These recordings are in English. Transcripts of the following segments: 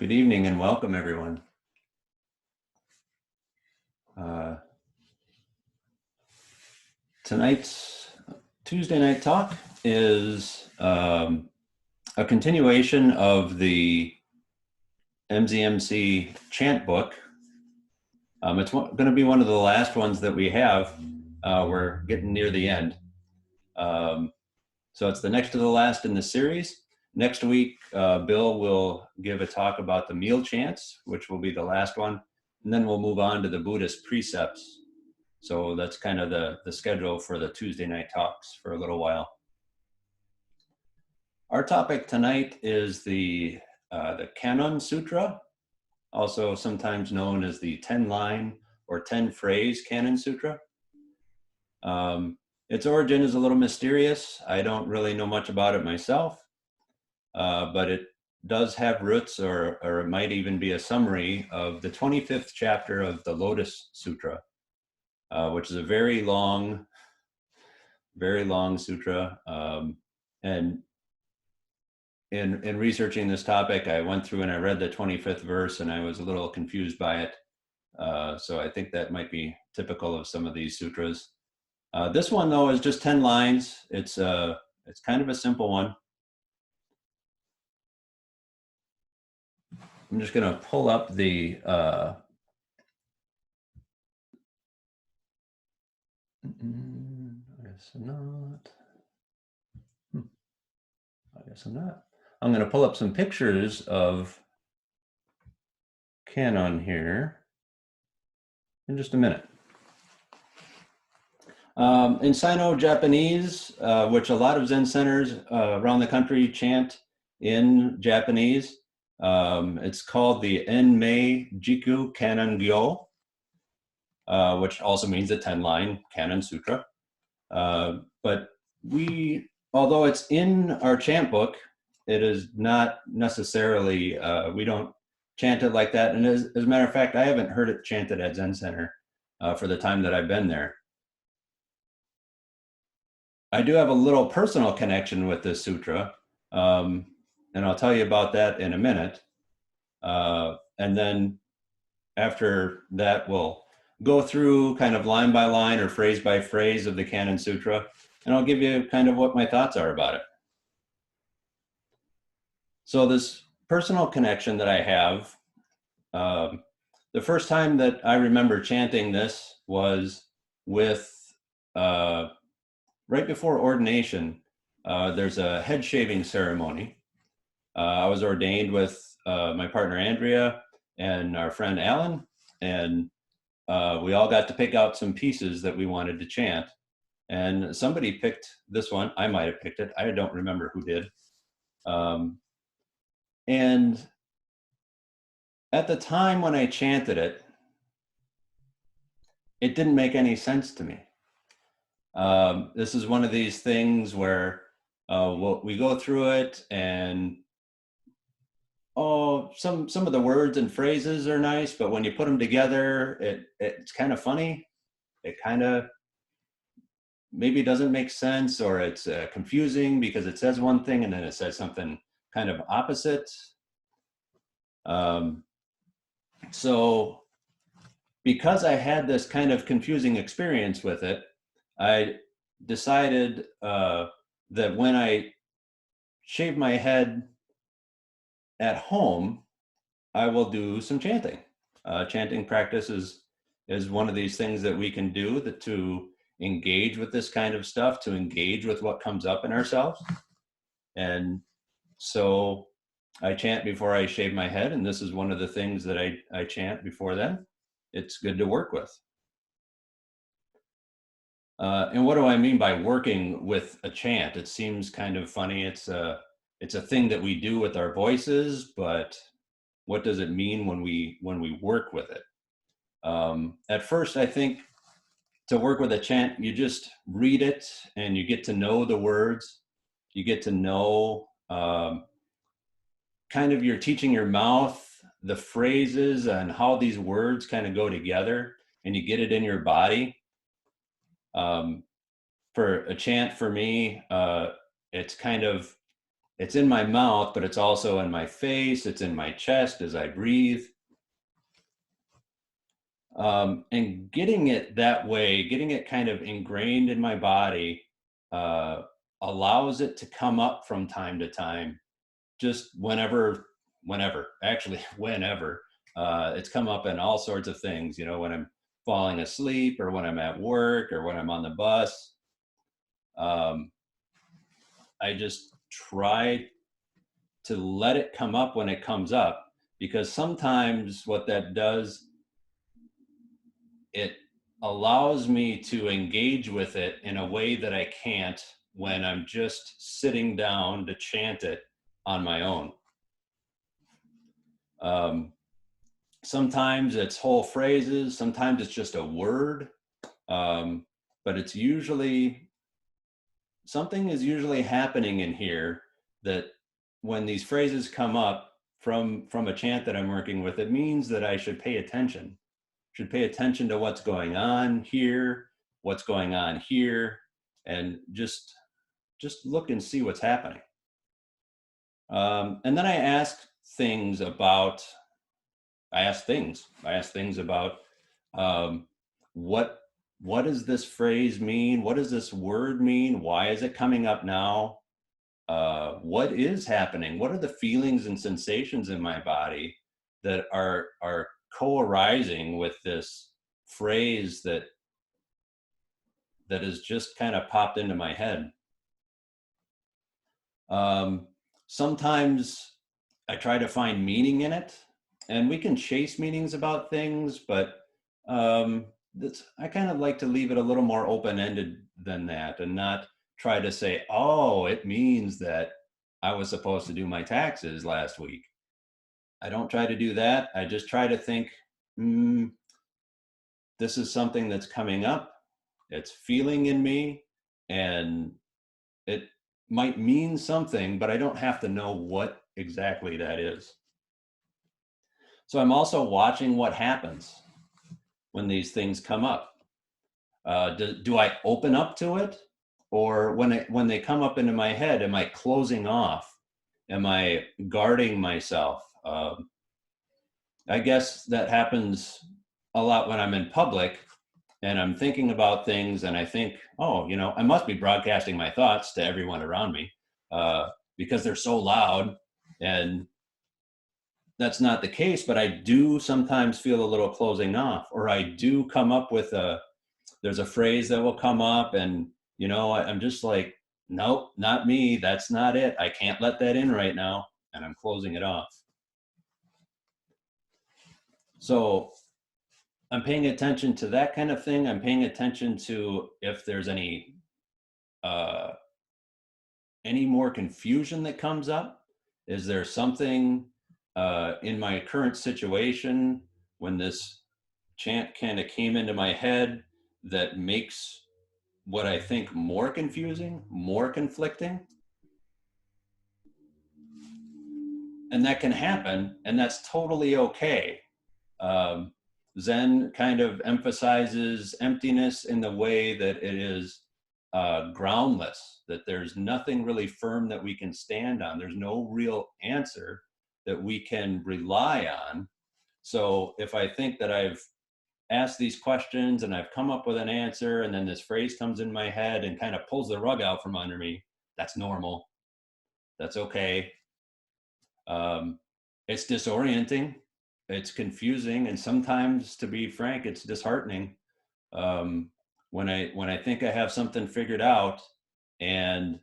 Good evening and welcome, everyone. Tonight's Tuesday night talk is a continuation of the MZMC chant book. It's going to be one of the last ones that we have. We're getting near the end. So it's the next to the last in the series. Next week, Bill will give a talk about the meal chants, which will be the last one. And then we'll move on to the Buddhist precepts. So that's kind of the schedule for the Tuesday night talks for a little while. Our topic tonight is the Kannon Sutra, also sometimes known as the 10-line or 10-phrase Kannon Sutra. Its origin is a little mysterious. I don't really know much about it myself, but it does have roots, or it might even be a summary of the 25th chapter of the Lotus Sutra, which is a very long sutra. And in researching this topic, I went through and I read the 25th verse and I was a little confused by it. So I think that might be typical of some of these sutras. This one though is just 10 lines. It's kind of a simple one. I'm just gonna pull up the I guess I'm not. I guess I'm not. I'm going to pull up some pictures of Canon here in just a minute. In Sino-Japanese, which a lot of Zen centers around the country chant in Japanese, it's called the Enmei Jiku Kannon Gyo, which also means the 10-line Kannon Sutra. But although it's in our chant book, it is not necessarily, we don't chant it like that. And as a matter of fact, I haven't heard it chanted at Zen Center for the time that I've been there. I do have a little personal connection with this sutra, and I'll tell you about that in a minute. And then after that, we'll go through kind of line by line or phrase by phrase of the Kannon Sutra, and I'll give you kind of what my thoughts are about it. So this personal connection that I have, the first time that I remember chanting this was with, right before ordination, there's a head shaving ceremony. I was ordained with my partner Andrea and our friend Alan, and we all got to pick out some pieces that we wanted to chant. And somebody picked this one. I might have picked it. I don't remember who did. And at the time when I chanted it, it didn't make any sense to me. This is one of these things where we go through it and some of the words and phrases are nice, but when you put them together, it's kind of funny. It kind of maybe doesn't make sense, or it's confusing because it says one thing and then it says something kind of opposite. So because I had this kind of confusing experience with it, I decided that when I shave my head at home, I will do some chanting. Chanting practice is one of these things that we can do to engage with this kind of stuff, to engage with what comes up in ourselves. And so I chant before I shave my head, and this is one of the things that I chant before then. It's good to work with. And what do I mean by working with a chant? It seems kind of funny. It's a thing that we do with our voices, but what does it mean when we work with it? At first, I think to work with a chant, you just read it and you get to know the words. You get to know kind of you're teaching your mouth the phrases and how these words kind of go together, and you get it in your body. For a chant, for me, it's kind of it's in my mouth, but it's also in my face. It's in my chest as I breathe. And getting it that way, getting it kind of ingrained in my body, allows it to come up from time to time, just whenever, actually, whenever. It's come up in all sorts of things, you know, when I'm falling asleep or when I'm at work or when I'm on the bus. I just try to let it come up when it comes up, because sometimes what that does, it allows me to engage with it in a way that I can't when I'm just sitting down to chant it on my own. Sometimes it's whole phrases, sometimes it's just a word, but it's usually, something is usually happening in here that when these phrases come up from a chant that I'm working with, it means that I should pay attention. Should pay attention to what's going on here, what's going on here, and just look and see what's happening. And then I ask things about what does this phrase mean? What does this word mean? Why is it coming up now? What is happening? What are the feelings and sensations in my body that are co-arising with this phrase that has just kind of popped into my head? Sometimes I try to find meaning in it, and we can chase meanings about things, but I kind of like to leave it a little more open-ended than that, and not try to say, oh, it means that I was supposed to do my taxes last week. I don't try to do that. I just try to think, this is something that's coming up. It's feeling in me, and it might mean something, but I don't have to know what exactly that is. So I'm also watching what happens when these things come up. Do I open up to it? Or when they come up into my head, am I closing off? Am I guarding myself? I guess that happens a lot when I'm in public and I'm thinking about things, and I think, oh, you know, I must be broadcasting my thoughts to everyone around me because they're so loud. And that's not the case, but I do sometimes feel a little closing off, or I do come up with there's a phrase that will come up, and, you know, I'm just like, nope, not me. That's not it. I can't let that in right now. And I'm closing it off. So I'm paying attention to that kind of thing. I'm paying attention to if there's any more confusion that comes up. Is there something in my current situation when this chant kind of came into my head that makes what I think more confusing, more conflicting? And that can happen, and that's totally okay. Zen kind of emphasizes emptiness in the way that it is groundless, that there's nothing really firm that we can stand on. There's no real answer that we can rely on. So if I think that I've asked these questions and I've come up with an answer, and then this phrase comes in my head and kind of pulls the rug out from under me, that's normal. That's okay. It's disorienting, it's confusing, and sometimes, to be frank, it's disheartening. When I think I have something figured out and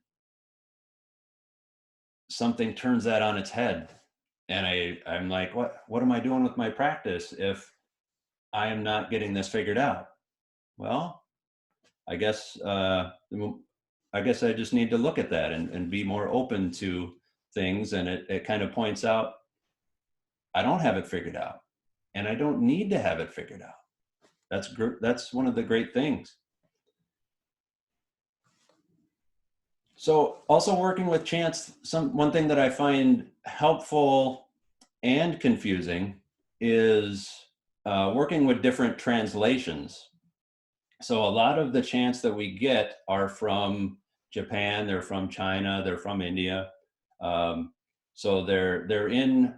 something turns that on its head, and I'm like, what am I doing with my practice if I am not getting this figured out? Well, I guess I just need to look at that and be more open to things, and it kind of points out I don't have it figured out, and I don't need to have it figured out. That's one of the great things. So also working with chants, one thing that I find helpful and confusing is working with different translations. So a lot of the chants that we get are from Japan, they're from China, they're from India. So they're in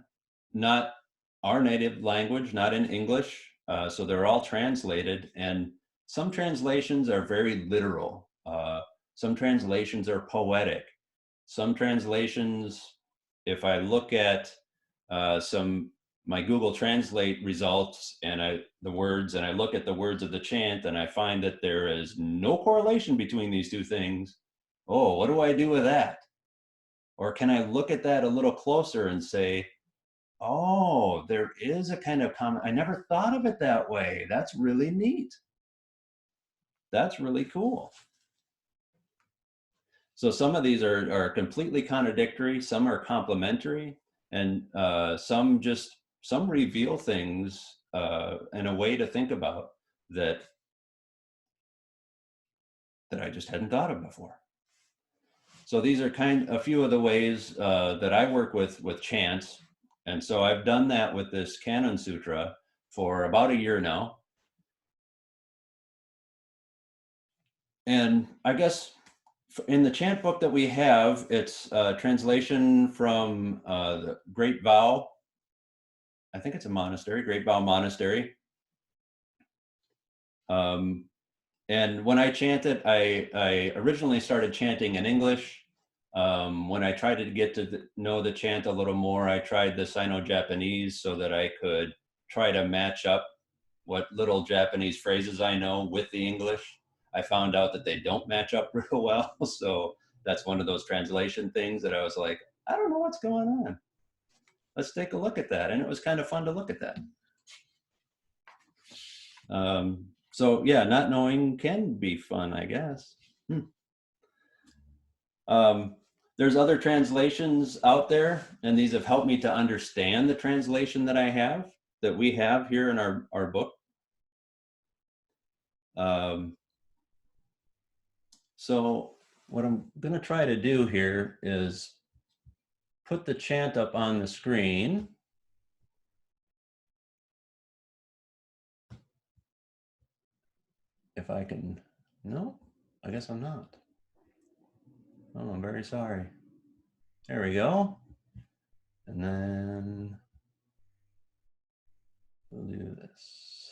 not our native language, not in English. So they're all translated, and some translations are very literal. Some translations are poetic. Some translations, if I look at my Google Translate results and the words, and I look at the words of the chant, and I find that there is no correlation between these two things. Oh, what do I do with that? Or can I look at that a little closer and say, oh, there is a kind of common, I never thought of it that way. That's really neat. That's really cool. So some of these are completely contradictory, some are complementary, and some reveal things in a way to think about that I just hadn't thought of before. So these are a few of the ways that I work with chants. And so I've done that with this Kannon Sutra for about a year now. And I guess in the chant book that we have, it's a translation from the Great Vow. I think it's a monastery, Great Vow Monastery. And when I chant it, I originally started chanting in English. When I tried to get to know the chant a little more, I tried the Sino-Japanese so that I could try to match up what little Japanese phrases I know with the English. I found out that they don't match up real well. So that's one of those translation things that I was like, I don't know what's going on. Let's take a look at that. And it was kind of fun to look at that. So yeah, not knowing can be fun, I guess. There's other translations out there, and these have helped me to understand the translation that we have here in our book. So what I'm going to try to do here is put the chant up on the screen. If I can, no, I guess I'm not. Oh, I'm very sorry. There we go. And then we'll do this.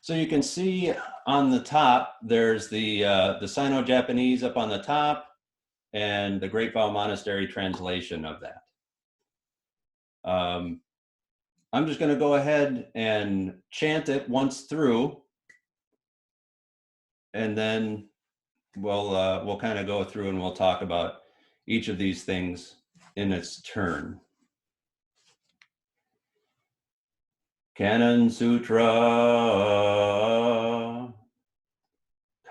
So you can see on the top, there's the Sino-Japanese up on the top and the Great Vow Monastery translation of that. I'm just going to go ahead and chant it once through, and then we'll kind of go through and we'll talk about each of these things in its turn. Canon Sutra,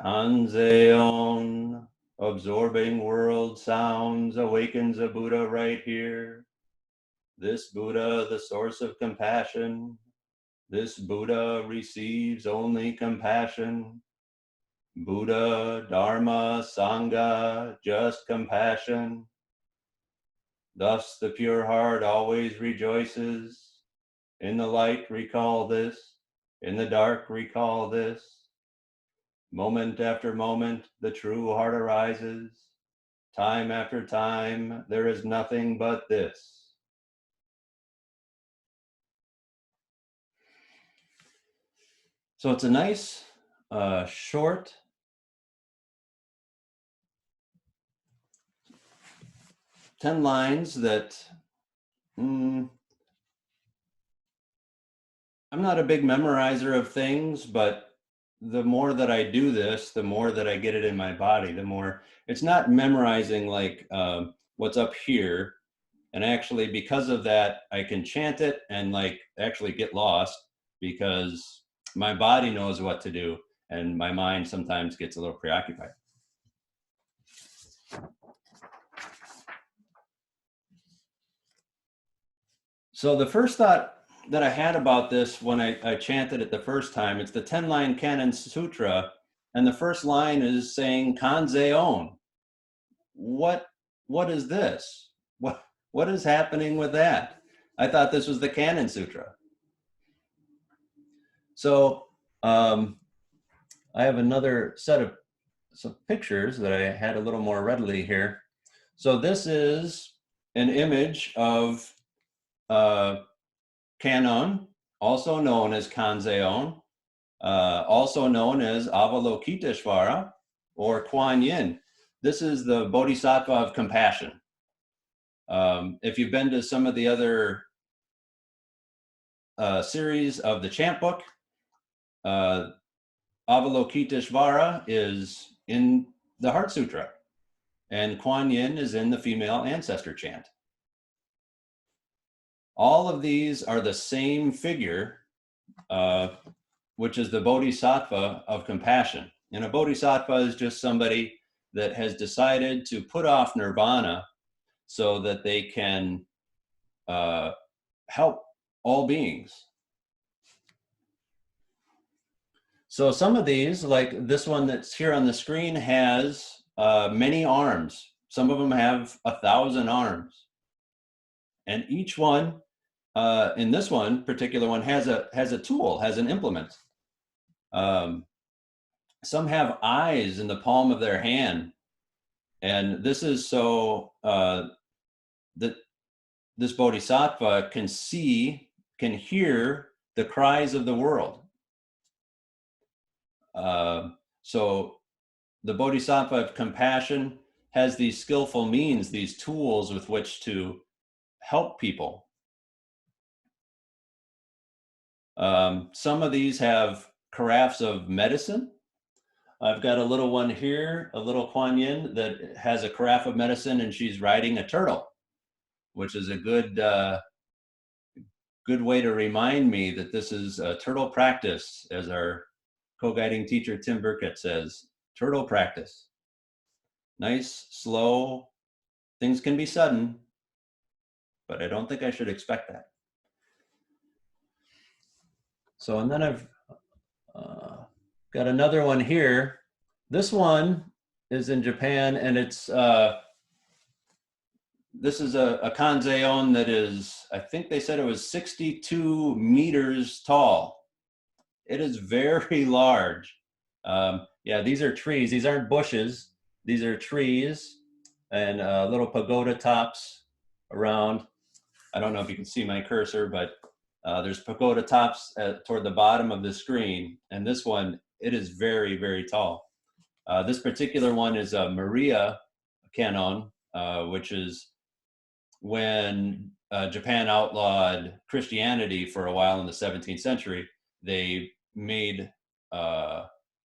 Kanzeon, absorbing world sounds, awakens a Buddha right here. This Buddha, the source of compassion. This Buddha receives only compassion. Buddha, Dharma, Sangha, just compassion. Thus the pure heart always rejoices. In the light recall this, in the dark recall this. Moment after moment the true heart arises. Time after time there is nothing but this. So it's a nice, short, ten lines that I'm not a big memorizer of things, but the more that I do this, the more that I get it in my body, the more it's not memorizing like what's up here. And actually, because of that, I can chant it and like actually get lost because my body knows what to do and my mind sometimes gets a little preoccupied. So the first thought that I had about this when I chanted it the first time, it's the 10-line Kannon Sutra, and the first line is saying Kanzeon. What is this? What is happening with that? I thought this was the Kannon Sutra. So I have another set of some pictures that I had a little more readily here. So this is an image of Kannon, also known as Kanzeon, also known as Avalokiteshvara or Kuan Yin. This is the Bodhisattva of compassion. If you've been to some of the other series of the chant book, Avalokiteshvara is in the Heart Sutra, and Kuan Yin is in the female ancestor chant. All of these are the same figure, which is the Bodhisattva of compassion. And a Bodhisattva is just somebody that has decided to put off nirvana so that they can help all beings. So some of these, like this one that's here on the screen, has many arms. Some of them have 1,000 arms. And each one, in this one, particular one, has a tool, has an implement. Some have eyes in the palm of their hand. And this is so that this Bodhisattva can see, can hear the cries of the world. So the Bodhisattva of compassion has these skillful means, these tools with which to help people. Some of these have carafes of medicine. I've got a little one here, a little Kuan Yin that has a carafe of medicine, and she's riding a turtle, which is a good way to remind me that this is a turtle practice, as our co-guiding teacher Tim Burkett says, turtle practice. Nice, slow, things can be sudden, but I don't think I should expect that. So, and then I've got another one here. This one is in Japan, and it's this is a Kanzeon that is, I think they said it was 62 meters tall. It is very large. Yeah, these are trees. These aren't bushes. These are trees and little pagoda tops around. I don't know if you can see my cursor, but there's pagoda tops toward the bottom of the screen. And this one, it is very, very tall. This particular one is a Maria Canon, which is when Japan outlawed Christianity for a while in the 17th century. They made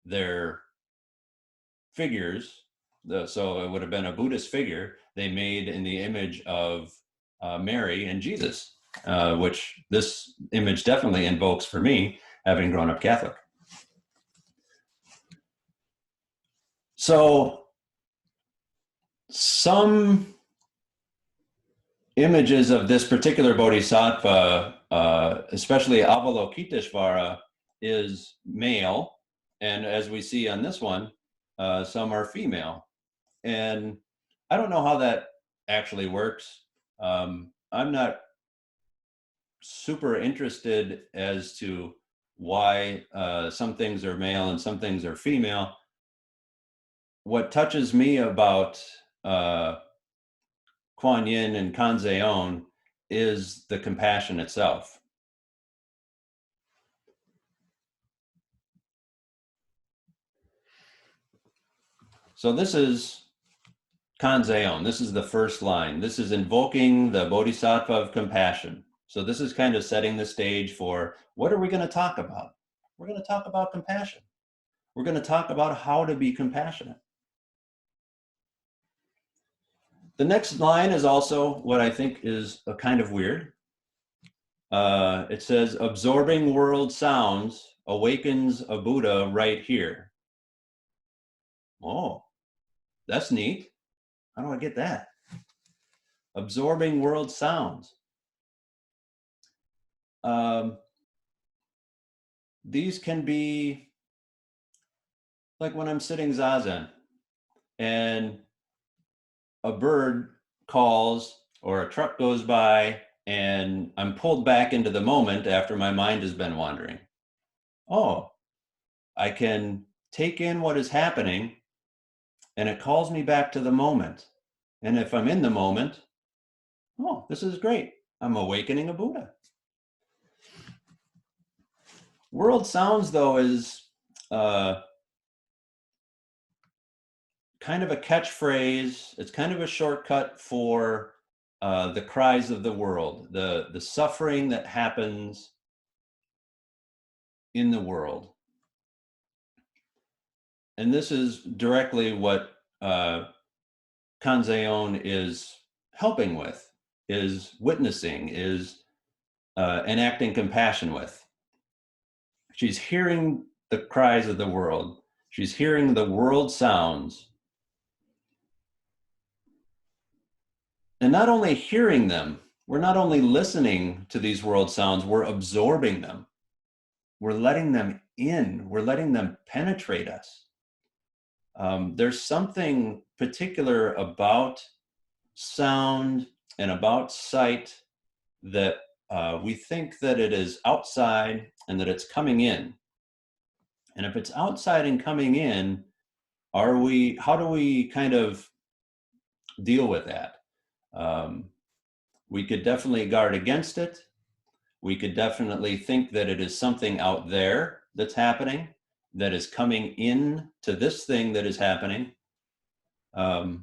their figures, so it would have been a Buddhist figure, they made in the image of Mary and Jesus, which this image definitely invokes for me, having grown up Catholic. So some images of this particular Bodhisattva, especially Avalokiteshvara, is male, and as we see on this one, some are female. And I don't know how that actually works. I'm not super interested as to why some things are male and some things are female. What touches me about Kuan Yin and Kanzeon is the compassion itself. So this is Kanzeon. This is the first line. This is invoking the Bodhisattva of compassion. So this is kind of setting the stage for what are we going to talk about? We're going to talk about compassion. We're going to talk about how to be compassionate. The next line is also what I think is a kind of weird. It says, absorbing world sounds awakens a Buddha right here. Oh, that's neat. How do I get that? Absorbing world sounds. These can be like when I'm sitting zazen and a bird calls or a truck goes by and I'm pulled back into the moment after my mind has been wandering. Oh, I can take in what is happening, and it calls me back to the moment. And if I'm in the moment, oh, this is great. I'm awakening a Buddha. World sounds, though, is kind of a catchphrase. It's kind of a shortcut for the cries of the world, the suffering that happens in the world. And this is directly what Kanzeon is helping with, is witnessing, is enacting compassion with. She's hearing the cries of the world. She's hearing the world sounds. And not only hearing them, we're not only listening to these world sounds, we're absorbing them. We're letting them in. We're letting them penetrate us. There's something particular about sound and about sight that we think that it is outside and that it's coming in. And if it's outside and coming in, how do we kind of deal with that? We could definitely guard against it. We could definitely think that it is something out there that's happening, that is coming in to this thing that is happening. But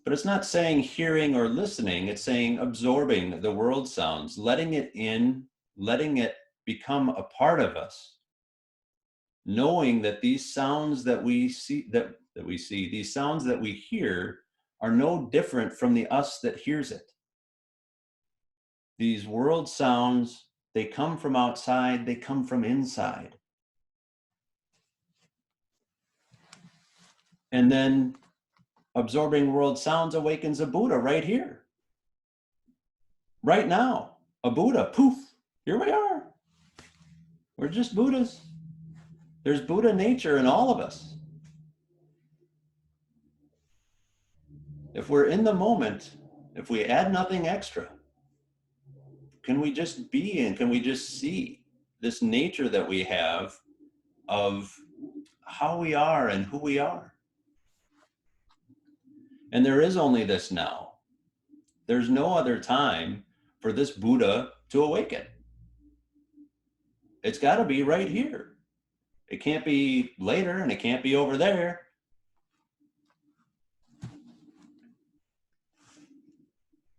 it's not saying hearing or listening, it's saying absorbing the world sounds, letting it in, letting it become a part of us, knowing that these sounds that we see, these sounds that we hear are no different from the us that hears it. These world sounds, they come from outside, they come from inside. And then absorbing world sounds awakens a Buddha right here. Right now, a Buddha, poof, here we are. We're just Buddhas. There's Buddha nature in all of us. If we're in the moment, if we add nothing extra, can we just be and can we just see this nature that we have of how we are and who we are? And there is only this now. There's no other time for this Buddha to awaken. It's got to be right here. It can't be later and it can't be over there.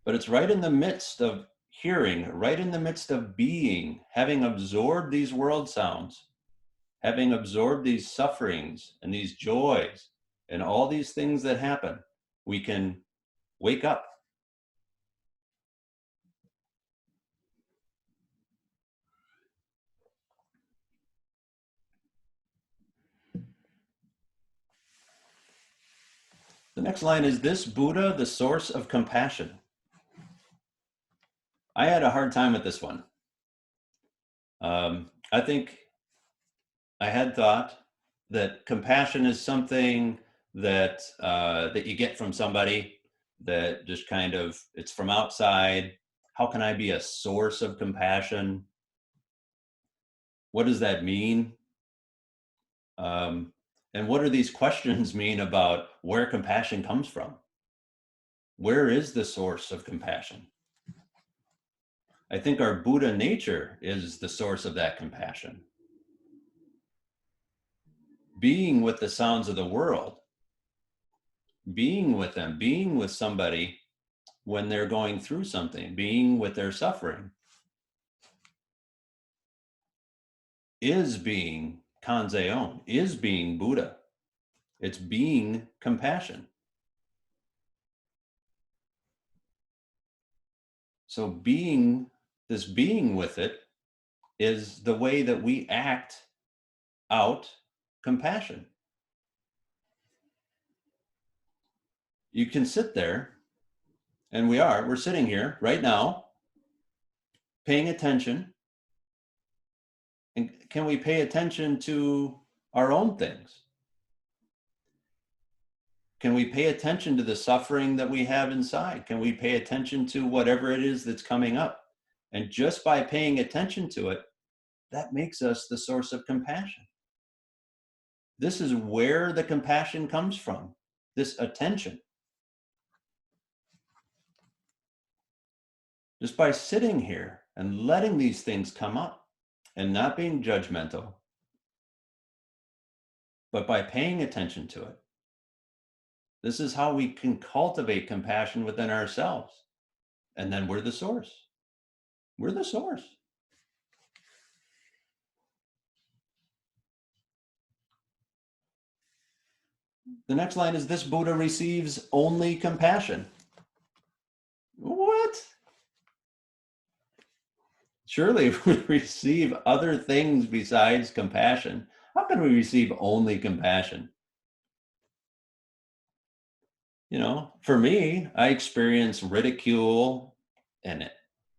But it's right in the midst of hearing, right in the midst of being, having absorbed these world sounds, having absorbed these sufferings and these joys and all these things that happen, we can wake up. The next line is, this Buddha, the source of compassion. I had a hard time with this one. I think I had thought that compassion is something that that you get from somebody, that just kind of, it's from outside. How can I be a source of compassion? What does that mean? And what do these questions mean about where compassion comes from? Where is the source of compassion? I think our Buddha nature is the source of that compassion. Being with the sounds of the world, being with them, being with somebody when they're going through something, being with their suffering, is being Kanzeon, is being Buddha. It's being compassion. So being with it is the way that we act out compassion. You can sit there, and we're sitting here right now, paying attention. And can we pay attention to our own things? Can we pay attention to the suffering that we have inside? Can we pay attention to whatever it is that's coming up? And just by paying attention to it, that makes us the source of compassion. This is where the compassion comes from, this attention. Just by sitting here and letting these things come up and not being judgmental, but by paying attention to it. This is how we can cultivate compassion within ourselves. And then we're the source. We're the source. The next line is, this Buddha receives only compassion. What? Surely we receive other things besides compassion. How can we receive only compassion? You know, for me, I experience ridicule and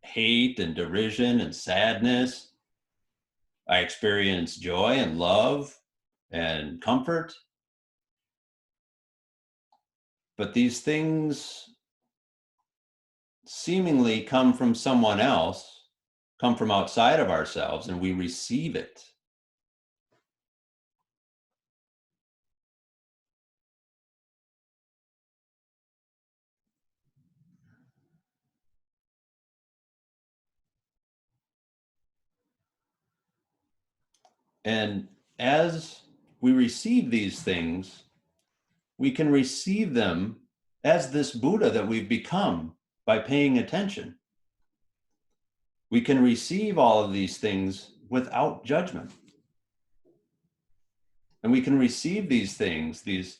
hate and derision and sadness. I experience joy and love and comfort. But these things seemingly come from someone else, come from outside of ourselves, and we receive it. And as we receive these things, we can receive them as this Buddha that we've become by paying attention. We can receive all of these things without judgment. And we can receive these things, these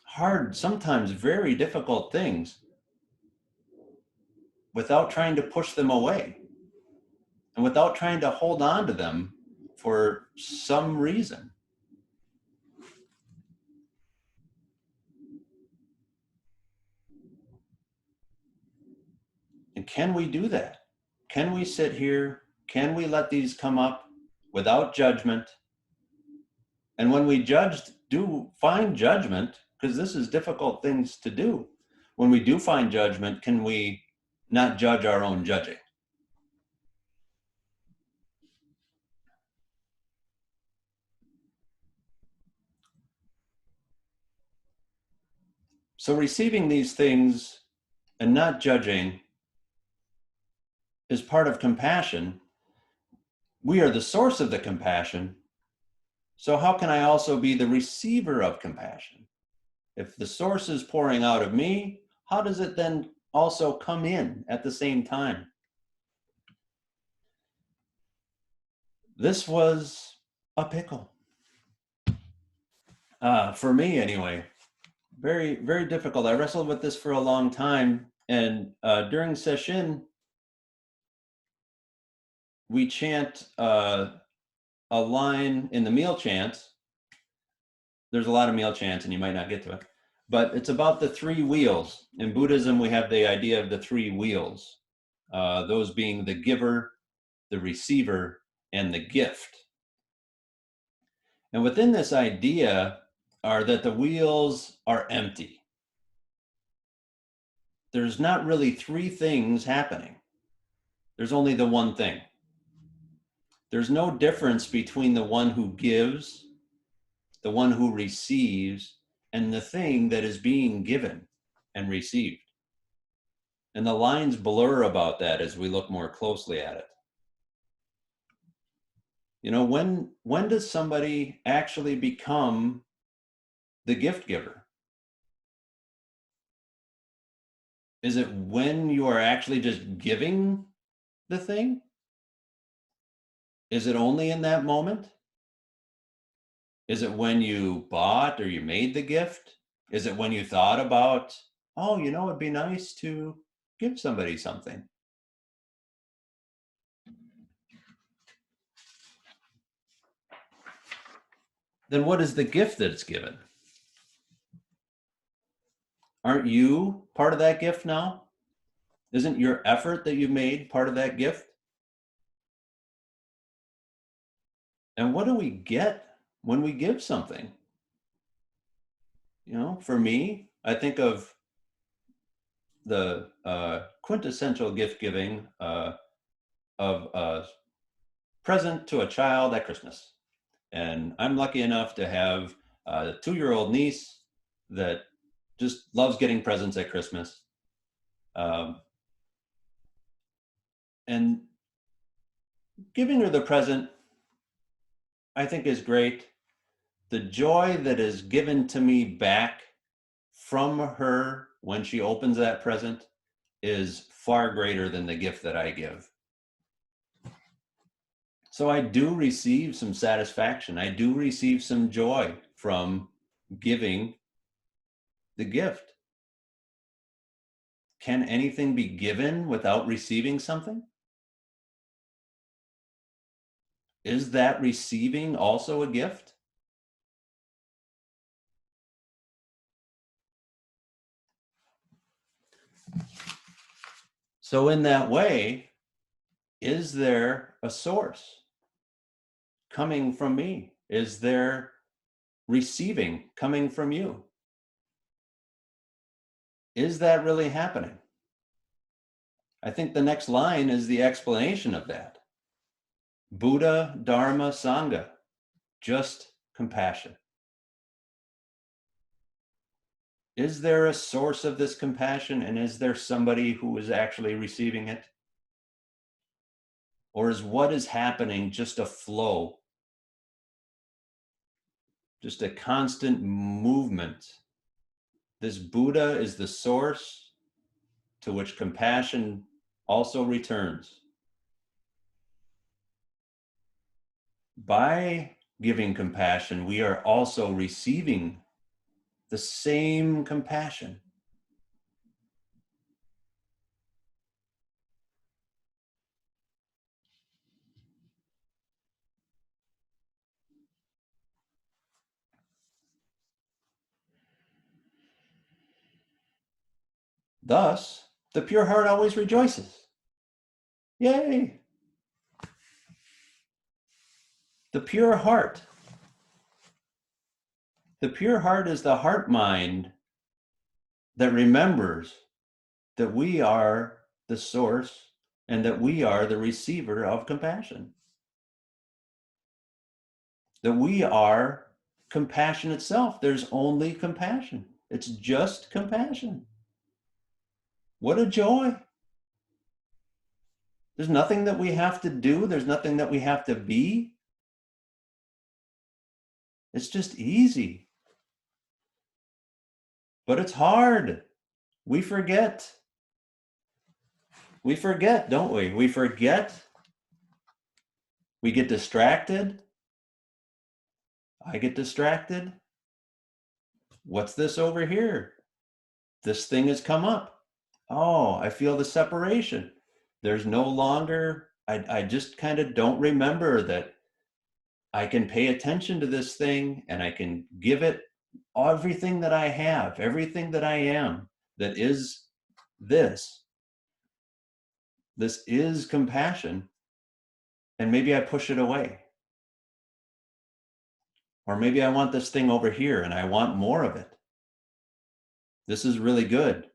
hard, sometimes very difficult things, without trying to push them away and without trying to hold on to them for some reason. And can we do that? Can we sit here? Can we let these come up without judgment? And when we do find judgment, because this is difficult things to do, when we do find judgment, can we not judge our own judging? So receiving these things and not judging is part of compassion. We are the source of the compassion. So how can I also be the receiver of compassion? If the source is pouring out of me, how does it then also come in at the same time? This was a pickle. For me anyway, very, very difficult. I wrestled with this for a long time. And during session, we chant a line in the meal chants. There's a lot of meal chants and you might not get to it, but it's about the three wheels. In Buddhism, we have the idea of the three wheels, those being the giver, the receiver, and the gift. And within this idea are that the wheels are empty. There's not really three things happening. There's only the one thing. There's no difference between the one who gives, the one who receives, and the thing that is being given and received. And the lines blur about that as we look more closely at it. You know, when does somebody actually become the gift giver? Is it when you are actually just giving the thing? Is it only in that moment? Is it when you bought or you made the gift? Is it when you thought about, oh, you know, it'd be nice to give somebody something? Then what is the gift that it's given? Aren't you part of that gift now? Isn't your effort that you made part of that gift? And what do we get when we give something? You know, for me, I think of the quintessential gift giving of a present to a child at Christmas. And I'm lucky enough to have a 2-year-old niece that just loves getting presents at Christmas. Um, and giving her the present, I think, is great. The joy that is given to me back from her when she opens that present is far greater than the gift that I give. So I do receive some satisfaction. I do receive some joy from giving the gift. Can anything be given without receiving something? Is that receiving also a gift? So in that way, is there a source coming from me? Is there receiving coming from you? Is that really happening? I think the next line is the explanation of that. Buddha, Dharma, Sangha, just compassion. Is there a source of this compassion, and is there somebody who is actually receiving it? Or is what is happening just a flow, just a constant movement? This Buddha is the source to which compassion also returns. By giving compassion, we are also receiving the same compassion. Thus, the pure heart always rejoices. Yay! The pure heart. The pure heart is the heart mind that remembers that we are the source and that we are the receiver of compassion. That we are compassion itself. There's only compassion. It's just compassion. What a joy. There's nothing that we have to do. There's nothing that we have to be. It's just easy. But it's hard. We forget. We forget, don't we? We forget. We get distracted. I get distracted. What's this over here? This thing has come up. Oh, I feel the separation. There's no longer, I just kind of don't remember that I can pay attention to this thing and I can give it everything that I have, everything that I am, that is this. This is compassion. And maybe I push it away. Or maybe I want this thing over here and I want more of it. This is really good.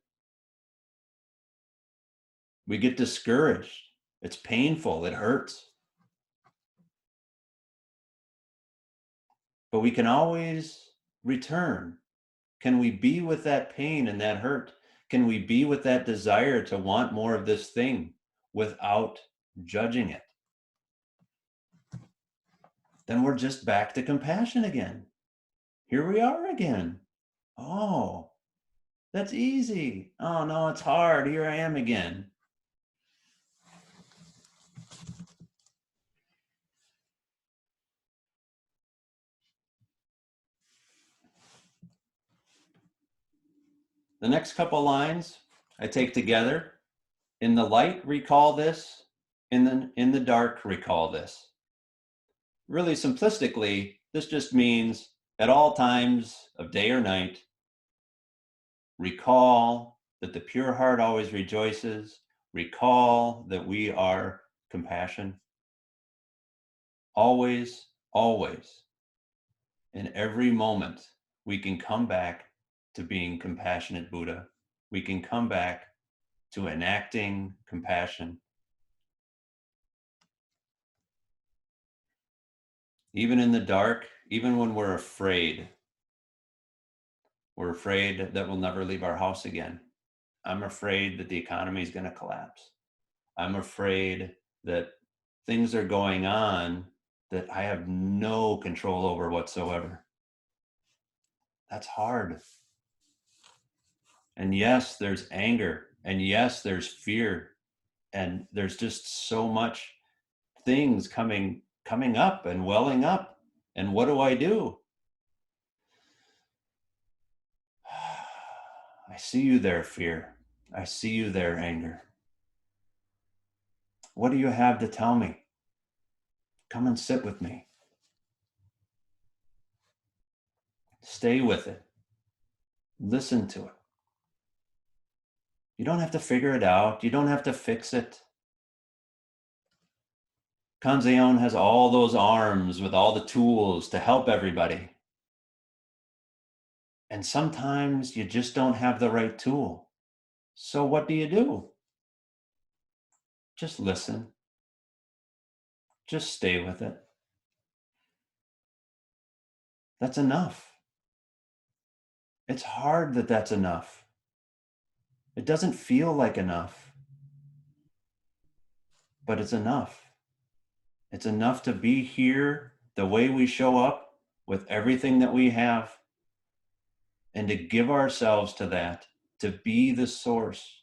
We get discouraged. It's painful. It hurts. But we can always return. Can we be with that pain and that hurt? Can we be with that desire to want more of this thing without judging it? Then we're just back to compassion again. Here we are again. Oh, that's easy. Oh, no, it's hard. Here I am again. The next couple lines I take together. In the light, recall this. In the dark, recall this. Really simplistically, this just means at all times of day or night, recall that the pure heart always rejoices. Recall that we are compassion. Always, always, in every moment, we can come back to being compassionate Buddha. We can come back to enacting compassion. Even in the dark, even when we're afraid that we'll never leave our house again. I'm afraid that the economy is going to collapse. I'm afraid that things are going on that I have no control over whatsoever. That's hard. And yes, there's anger. And yes, there's fear. And there's just so much things coming up and welling up. And what do? I see you there, fear. I see you there, anger. What do you have to tell me? Come and sit with me. Stay with it. Listen to it. You don't have to figure it out. You don't have to fix it. Kanzeon has all those arms with all the tools to help everybody. And sometimes you just don't have the right tool. So what do? Just listen. Just stay with it. That's enough. It's hard that that's enough. It doesn't feel like enough, but it's enough. It's enough to be here the way we show up with everything that we have and to give ourselves to that, to be the source.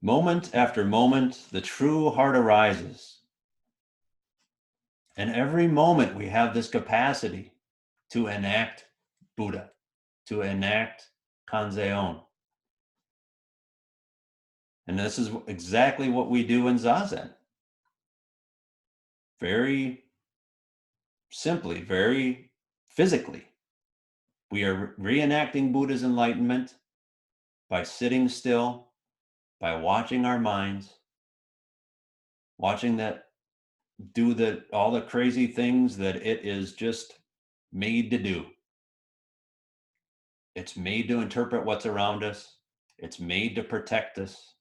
Moment after moment, the true heart arises. And every moment we have this capacity to enact Buddha, to enact Kanzeon. And this is exactly what we do in Zazen. Very simply, very physically. We are reenacting Buddha's enlightenment by sitting still, by watching our minds, watching that do all the crazy things that it is just made to do. It's made to interpret what's around us. It's made to protect us.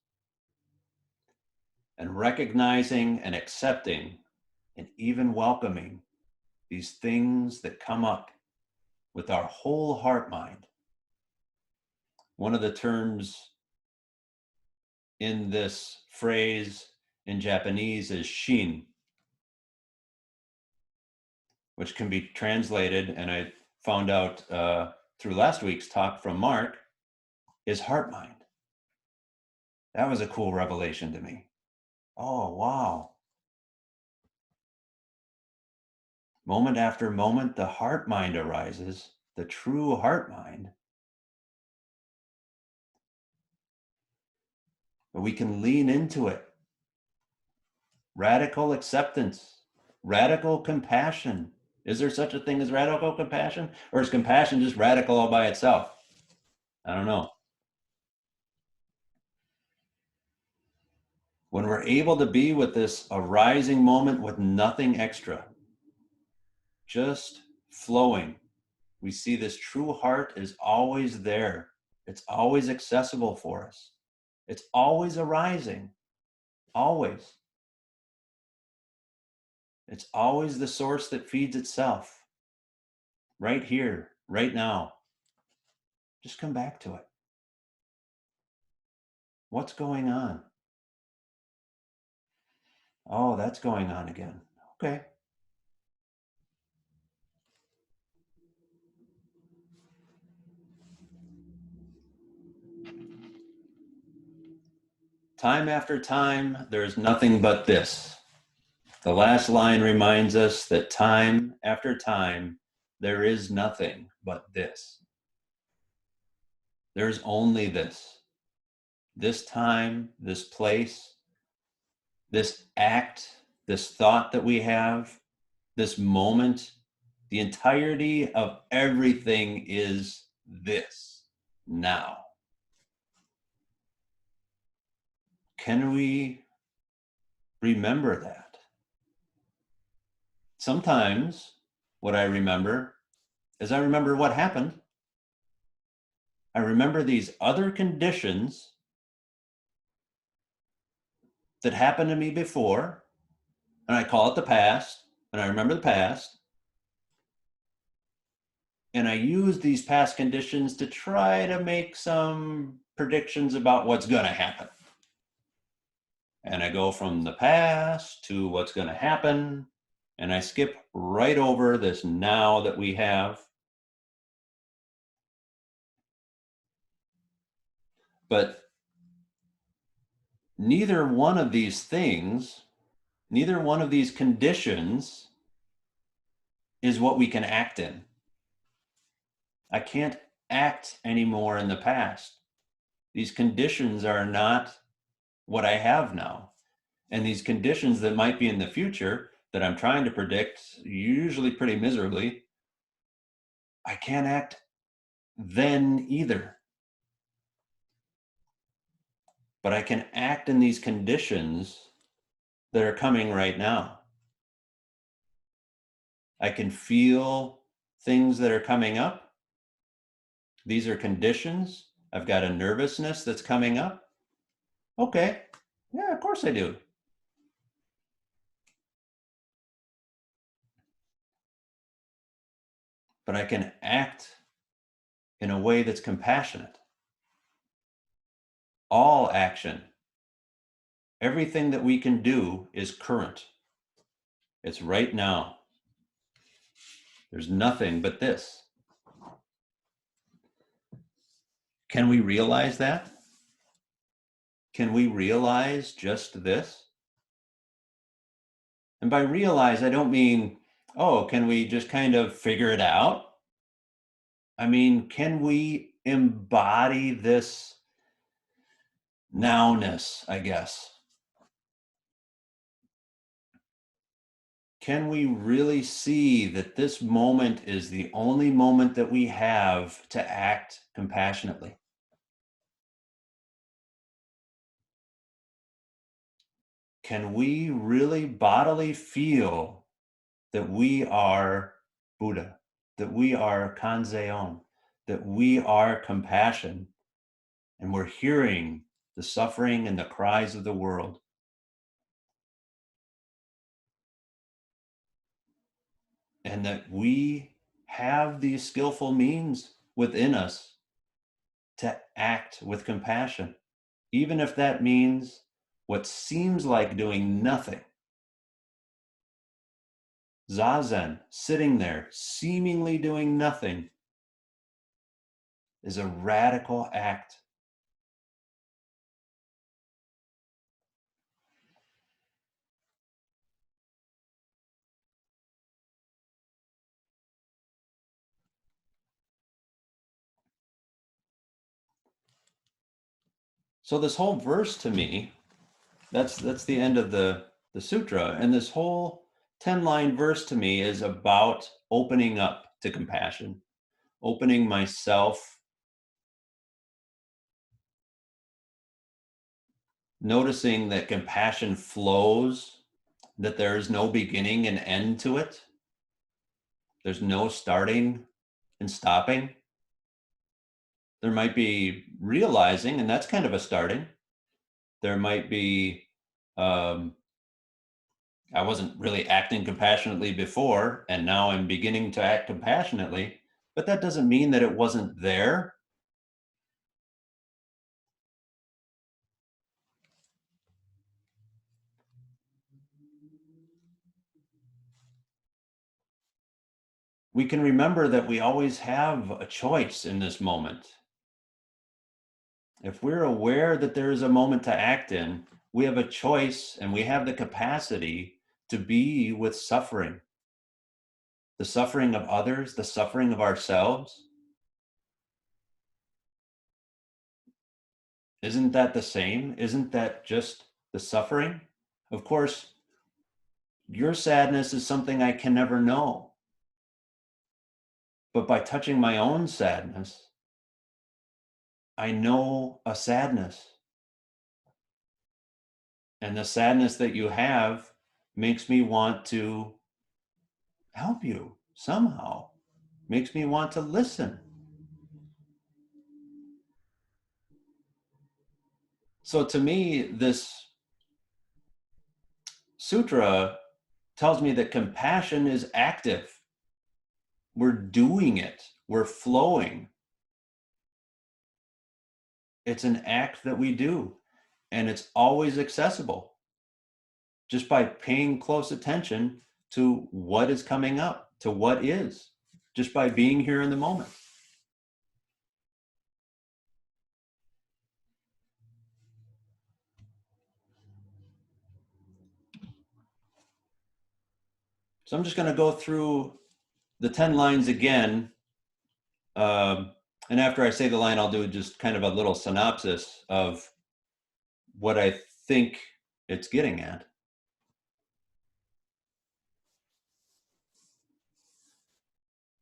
And recognizing and accepting and even welcoming these things that come up with our whole heart mind. One of the terms in this phrase in Japanese is shin, which can be translated, and I found out through last week's talk from Mark, is heart mind. That was a cool revelation to me. Oh, wow. Moment after moment, the heart mind arises, the true heart mind. But we can lean into it. Radical acceptance, radical compassion. Is there such a thing as radical compassion? Or is compassion just radical all by itself? I don't know. When we're able to be with this arising moment with nothing extra, just flowing, we see this true heart is always there. It's always accessible for us. It's always arising, always. It's always the source that feeds itself, right here, right now. Just come back to it. What's going on? Oh, that's going on again. Okay. Time after time, there's nothing but this. The last line reminds us that time after time, there is nothing but this. There's only this. This time, this place, this act, this thought that we have, this moment, the entirety of everything is this now. Can we remember that? Sometimes what I remember is I remember what happened. I remember these other conditions that happened to me before, and I call it the past, and I remember the past, and I use these past conditions to try to make some predictions about what's going to happen. And I go from the past to what's going to happen, and I skip right over this now that we have. But neither one of these things, neither one of these conditions is what we can act in. I can't act anymore in the past. These conditions are not what I have now. And these conditions that might be in the future that I'm trying to predict, usually pretty miserably, I can't act then either. But I can act in these conditions that are coming right now. I can feel things that are coming up. These are conditions. I've got a nervousness that's coming up. Okay, yeah, of course I do. But I can act in a way that's compassionate. All action, everything that we can do is current. It's right now. There's nothing but this. Can we realize that? Can we realize just this? And by realize, I don't mean, oh, can we just kind of figure it out? I mean, can we embody this nowness, I guess? Can we really see that this moment is the only moment that we have to act compassionately? Can we really bodily feel that we are Buddha, that we are Kanzeon, that we are compassion, and we're hearing the suffering and the cries of the world? And that we have these skillful means within us to act with compassion, even if that means what seems like doing nothing. Zazen, sitting there, seemingly doing nothing, is a radical act. So this whole verse to me, that's the end of the sutra, and this whole 10-line verse to me is about opening up to compassion, opening myself, noticing that compassion flows, that there is no beginning and end to it. There's no starting and stopping. There might be realizing, and that's kind of a starting. There might be, I wasn't really acting compassionately before, and now I'm beginning to act compassionately, but that doesn't mean that it wasn't there. We can remember that we always have a choice in this moment. If we're aware that there is a moment to act in, we have a choice and we have the capacity to be with suffering, the suffering of others, the suffering of ourselves. Isn't that the same? Isn't that just the suffering? Of course, your sadness is something I can never know. But by touching my own sadness, I know a sadness. And the sadness that you have makes me want to help you somehow, makes me want to listen. So to me, this sutra tells me that compassion is active. We're doing it. We're flowing. It's an act that we do, and it's always accessible just by paying close attention to what is coming up, to what is, just by being here in the moment. So I'm just going to go through the 10 lines again. And after I say the line, I'll do just kind of a little synopsis of what I think it's getting at.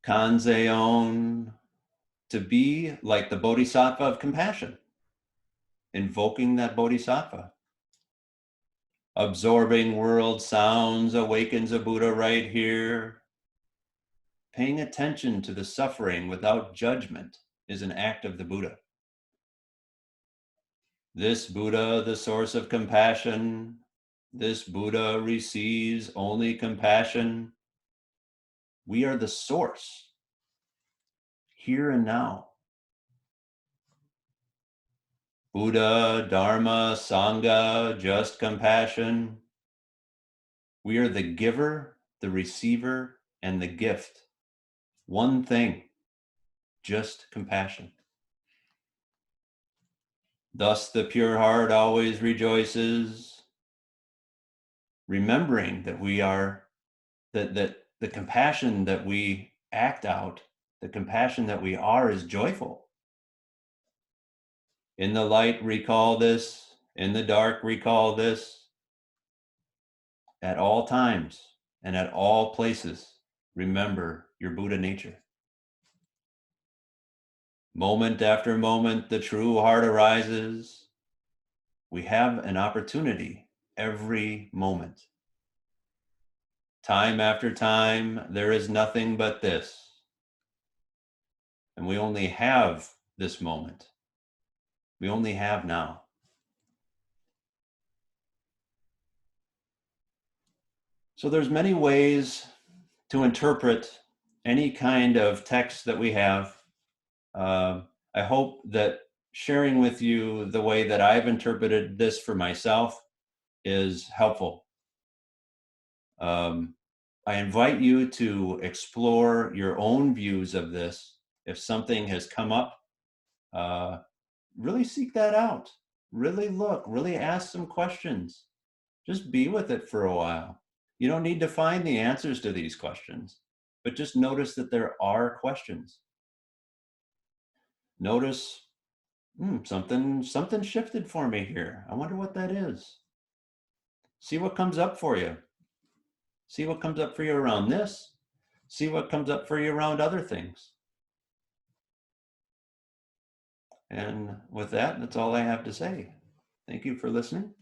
Kanzeon, to be like the Bodhisattva of compassion, invoking that Bodhisattva. Absorbing world sounds awakens a Buddha right here. Paying attention to the suffering without judgment is an act of the Buddha. This Buddha, the source of compassion, this Buddha receives only compassion. We are the source, here and now. Buddha, Dharma, Sangha, just compassion. We are the giver, the receiver, and the gift. One thing, just compassion. Thus the pure heart always rejoices, remembering that we are, that the compassion that we act out, the compassion that we are is joyful. In the light, recall this. In the dark, recall this. At all times and at all places, remember your Buddha nature. Moment after moment, the true heart arises. We have an opportunity every moment. Time after time, there is nothing but this. And we only have this moment. We only have now. So there's many ways to interpret any kind of text that we have. I hope that sharing with you the way that I've interpreted this for myself is helpful. I invite you to explore your own views of this. If something has come up, really seek that out. Really look, really ask some questions. Just be with it for a while. You don't need to find the answers to these questions, but just notice that there are questions. Notice, something shifted for me here. I wonder what that is. See what comes up for you. See what comes up for you around this. See what comes up for you around other things. And with that, that's all I have to say. Thank you for listening.